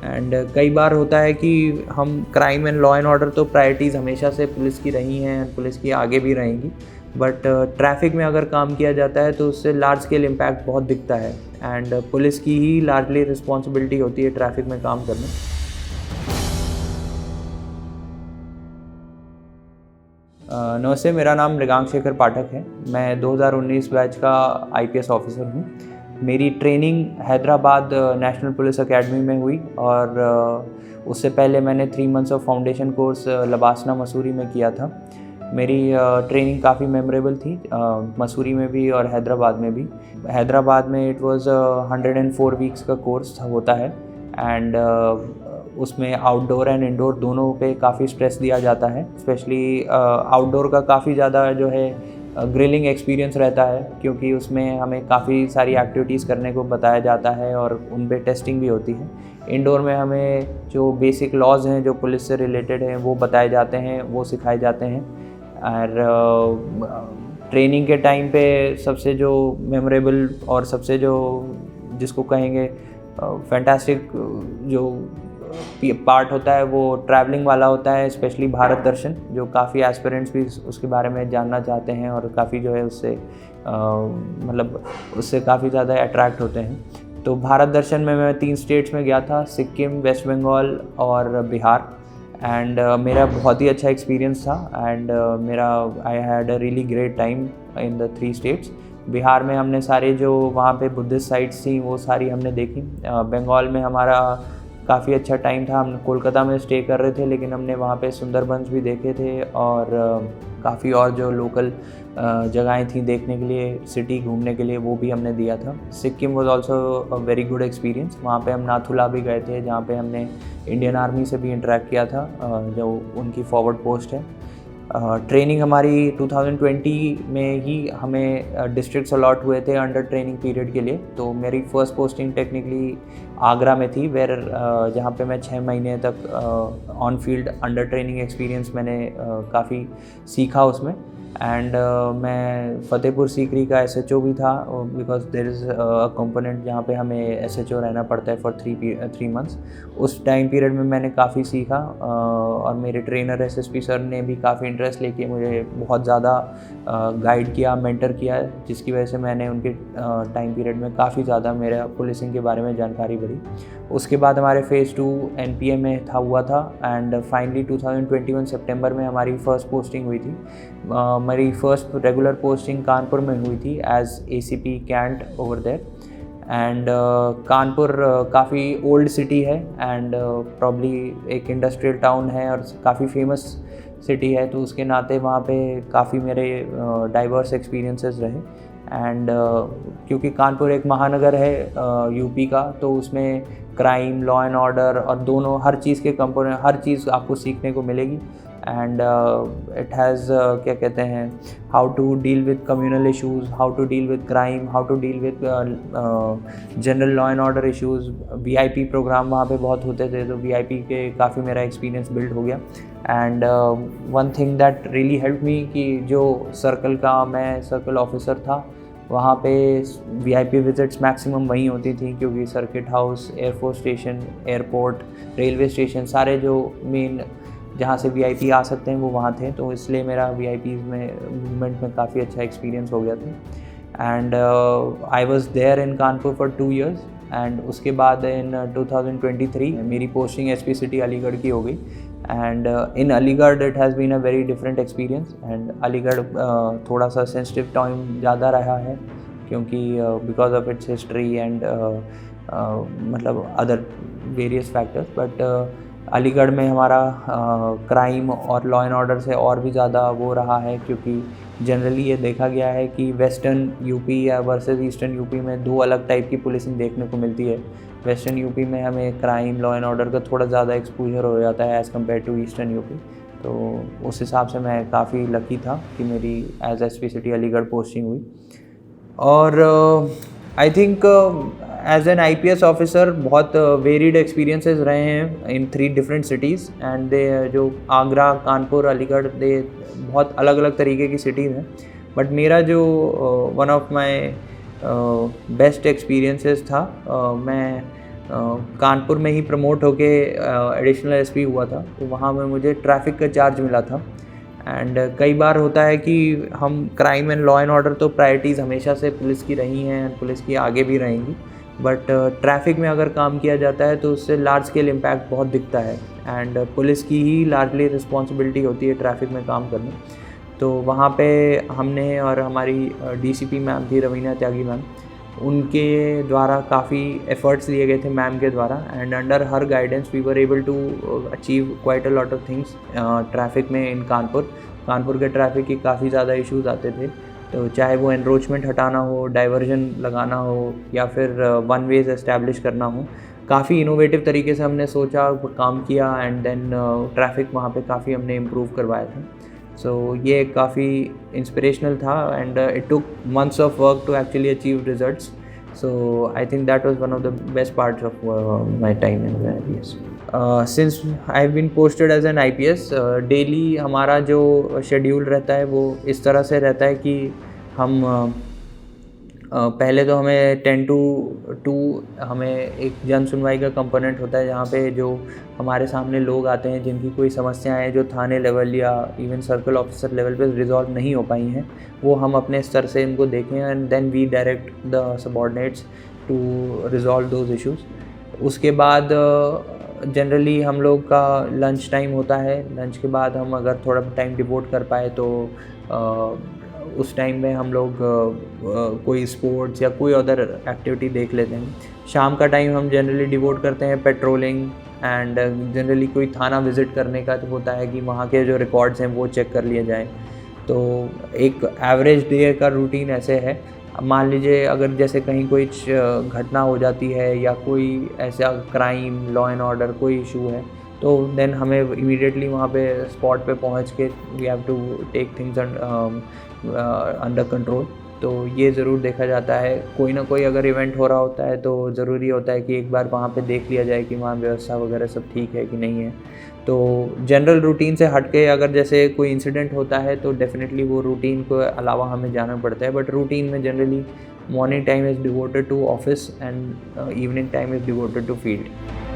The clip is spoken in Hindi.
एंड कई बार होता है कि हम crime and law and order तो प्रायोरिटीज़ हमेशा से पुलिस की रही हैं, पुलिस की आगे भी रहेंगी, बट ट्रैफिक में अगर काम किया जाता है तो उससे लार्ज स्केल इम्पैक्ट बहुत दिखता है एंड पुलिस की ही लार्जली रिस्पॉन्सिबिलिटी होती है ट्रैफिक में काम करना। नमस्ते, मेरा नाम मृगांक शेखर पाठक है। मैं 2019 बैच का IPS ऑफिसर हूँ। मेरी training Hyderabad national police academy में हुई और उससे पहले मैंने 3 months of foundation course LBSNAA Mussoorie में किया था। मेरी ट्रेनिंग काफ़ी मेमोरेबल थी, मसूरी में भी और हैदराबाद में भी। हैदराबाद में इट वाज 104 वीक्स का कोर्स होता है एंड उसमें आउटडोर एंड इंडोर दोनों पे काफ़ी स्ट्रेस दिया जाता है। स्पेशली आउटडोर का काफ़ी ज़्यादा जो है ग्रिलिंग एक्सपीरियंस रहता है, क्योंकि उसमें हमें काफ़ी सारी एक्टिविटीज़ करने को बताया जाता है और उन पे टेस्टिंग भी होती है। इंडोर में हमें जो बेसिक लॉज हैं जो पुलिस से रिलेटेड हैं वो बताए जाते हैं, वो सिखाए जाते हैं। और ट्रेनिंग के टाइम पे सबसे जो मेमोरेबल और सबसे जो जिसको कहेंगे फैंटास्टिक जो पार्ट होता है वो ट्रैवलिंग वाला होता है, स्पेशली भारत दर्शन, जो काफ़ी एस्पिरेंट्स भी उसके बारे में जानना चाहते हैं और काफ़ी जो है उससे मतलब उससे काफ़ी ज़्यादा अट्रैक्ट होते हैं। तो भारत दर्शन में मैं 3 स्टेट्स में गया था, सिक्किम, वेस्ट बंगाल और बिहार। एंड मेरा बहुत ही अच्छा एक्सपीरियंस था एंड मेरा I had a really great time in the 3 states. Bihar में हमने सारे जो वहाँ पे बुद्धिस्ट साइट्स थी वो सारी हमने देखी। बंगाल में हमारा काफ़ी अच्छा टाइम था, हम कोलकाता में स्टे कर रहे थे लेकिन हमने वहाँ पे सुंदरबंस भी देखे थे और काफ़ी और जो लोकल जगहें थी देखने के लिए, सिटी घूमने के लिए, वो भी हमने दिया था। Sikkim was also a very good experience. वहाँ पे हम नाथुला भी गए थे जहाँ पे हमने इंडियन आर्मी से भी इंटरेक्ट किया था, जो उनकी फॉरवर्ड पोस्ट है। ट्रेनिंग हमारी 2020 में ही हमें डिस्ट्रिक्ट्स अलॉट हुए थे अंडर ट्रेनिंग पीरियड के लिए। तो मेरी फर्स्ट पोस्टिंग टेक्निकली आगरा में थी, वेर जहाँ पे मैं 6 महीने तक on field under training experience मैंने काफ़ी सीखा उसमें। एंड मैं फ़तेहपुर सीकरी का SHO भी था, because there is a component जहाँ पे हमें SHO रहना पड़ता है फॉर 3 मंथ्स। उस टाइम पीरियड में मैंने काफ़ी सीखा और मेरे ट्रेनर SSP सर ने भी काफ़ी इंटरेस्ट लेके मुझे बहुत ज़्यादा गाइड किया, मेंटर किया, जिसकी वजह से मैंने उनके टाइम पीरियड में काफ़ी ज़्यादा मेरा पुलिसिंग के बारे में जानकारी बढ़ी। उसके बाद हमारे फ़ेज़ 2 NPA में हुआ था एंड फाइनली 2021 सितंबर में हमारी फ़र्स्ट पोस्टिंग हुई थी। मेरी फ़र्स्ट रेगुलर पोस्टिंग कानपुर में हुई थी as ACP Cantt over there. And Kanpur काफ़ी ओल्ड सिटी है एंड प्रॉब्ली एक इंडस्ट्रियल टाउन है और काफ़ी फेमस सिटी है, तो उसके नाते वहाँ पे काफ़ी मेरे डाइवर्स एक्सपीरियंसेस रहे। एंड क्योंकि कानपुर एक महानगर है यूपी का, तो उसमें क्राइम, लॉ एंड ऑर्डर और दोनों हर चीज़ के कंपोनेंट, हर चीज़ आपको सीखने को मिलेगी। एंड इट हैज़ क्या कहते हैं, how to deal with communal issues, how to deal with crime, how to deal with general law and order issues. VIP program वहाँ पे बहुत होते थे, तो VIP के काफ़ी मेरा एक्सपीरियंस बिल्ड हो गया। And one thing that really help me कि जो सर्कल का मैं सर्कल ऑफिसर था, वहाँ पे VIP विज़िट्स मैक्सिमम वहीं होती थी, क्योंकि circuit house, air force station, airport, railway station, सारे जो मेन जहाँ से VIP आ सकते हैं वो वहाँ थे। तो इसलिए मेरा VIPs में मूवमेंट में काफ़ी अच्छा एक्सपीरियंस हो गया था। And I was there in Kanpur for 2 years and उसके बाद इन 2023 मेरी पोस्टिंग SP सिटी अलीगढ़ की हो गई। And in Aligarh it has been a very different experience. And Aligarh थोड़ा सा सेंसिटिव टाइम ज़्यादा रहा है, क्योंकि because of its history and मतलब other various factors. But Aligarh में हमारा क्राइम और लॉ एंड ऑर्डर से और भी ज़्यादा वो रहा है, क्योंकि जनरली ये देखा गया है कि वेस्टर्न यूपी या वर्सेस ईस्टर्न यूपी में 2 अलग टाइप की पुलिसिंग देखने को मिलती है। वेस्टर्न यूपी में हमें क्राइम, लॉ एंड ऑर्डर का थोड़ा ज़्यादा एक्सपोजर हो जाता है as compared to eastern UP. तो उस हिसाब से मैं काफ़ी लकी था कि मेरी as SP city Aligarh posting हुई। और I think as an IPS officer बहुत वेरीड एक्सपीरियंसेस रहे हैं in 3 different cities and they जो आगरा, कानपुर, अलीगढ़, दे बहुत अलग अलग तरीके की सिटीज़ हैं। बट मेरा जो one of my best experiences था, मैं कानपुर में ही प्रमोट होके एडिशनल एसपी हुआ था, तो वहाँ में मुझे ट्रैफिक का चार्ज मिला था। एंड कई बार होता है कि हम crime and law and order तो प्रायोरिटीज़ हमेशा से पुलिस की रही हैं एंड पुलिस की आगे भी रहेंगी, बट ट्रैफिक में अगर काम किया जाता है तो उससे लार्ज स्केल इम्पैक्ट बहुत दिखता है एंड पुलिस की ही लार्जली रिस्पॉन्सिबिलिटी होती है ट्रैफिक में काम करना। तो वहाँ पे हमने और हमारी डीसीपी मैम थी रवीना त्यागी मैम, उनके द्वारा काफ़ी एफर्ट्स दिए गए थे मैम के द्वारा, and under her guidance we were able to achieve quite a lot of things traffic में इन कानपुर के ट्रैफिक की काफ़ी ज़्यादा इश्यूज आते थे। तो चाहे वो एनरोचमेंट हटाना हो, डाइवर्जन लगाना हो, या फिर वन वेज एस्टैब्लिश करना हो, काफ़ी इनोवेटिव तरीके से हमने सोचा, काम किया, एंड देन ट्रैफिक वहाँ पे काफ़ी हमने इम्प्रूव करवाया था। सो ये काफ़ी इंस्पिरेशनल था and it took months of work to actually achieve results. So I think that was one of the best parts of my time in IPS। Since I have been posted as an IPS, daily हमारा जो शेड्यूल रहता है वो इस तरह से रहता है कि हम पहले तो हमें 10 to 2 हमें एक जन सुनवाई का कंपोनेंट होता है, जहाँ पे जो हमारे सामने लोग आते हैं जिनकी कोई समस्याएं हैं जो थाने लेवल या इवन सर्कल ऑफिसर लेवल पे रिजॉल्व नहीं हो पाई हैं, वो हम अपने स्तर से इनको देखें and then we direct the subordinates to resolve those issues. उसके बाद जनरली हम लोग का लंच टाइम होता है। लंच के बाद हम अगर थोड़ा टाइम डिवोट कर पाए तो उस टाइम में हम लोग कोई स्पोर्ट्स या कोई अदर एक्टिविटी देख लेते हैं। शाम का टाइम हम जनरली डिवोट करते हैं पेट्रोलिंग एंड जनरली कोई थाना विज़िट करने का तो होता है कि वहाँ के जो रिकॉर्ड्स हैं वो चेक कर लिए जाएँ। तो एक एवरेज डे का रूटीन ऐसे है। मान लीजिए अगर जैसे कहीं कोई घटना हो जाती है या कोई ऐसा क्राइम, लॉ एंड ऑर्डर कोई इशू है, तो देन हमें इमीडिएटली वहाँ पे स्पॉट पे पहुँच के we have to take things under control. तो ये ज़रूर देखा जाता है। कोई ना कोई अगर इवेंट हो रहा होता है तो ज़रूरी होता है कि एक बार वहाँ पे देख लिया जाए कि वहाँ व्यवस्था वगैरह सब ठीक है कि नहीं है। तो जनरल रूटीन से हट के अगर जैसे कोई इंसिडेंट होता है तो डेफिनेटली वो रूटीन को अलावा हमें जाना पड़ता है, बट रूटीन में generally morning time is devoted to office and evening time is devoted to field.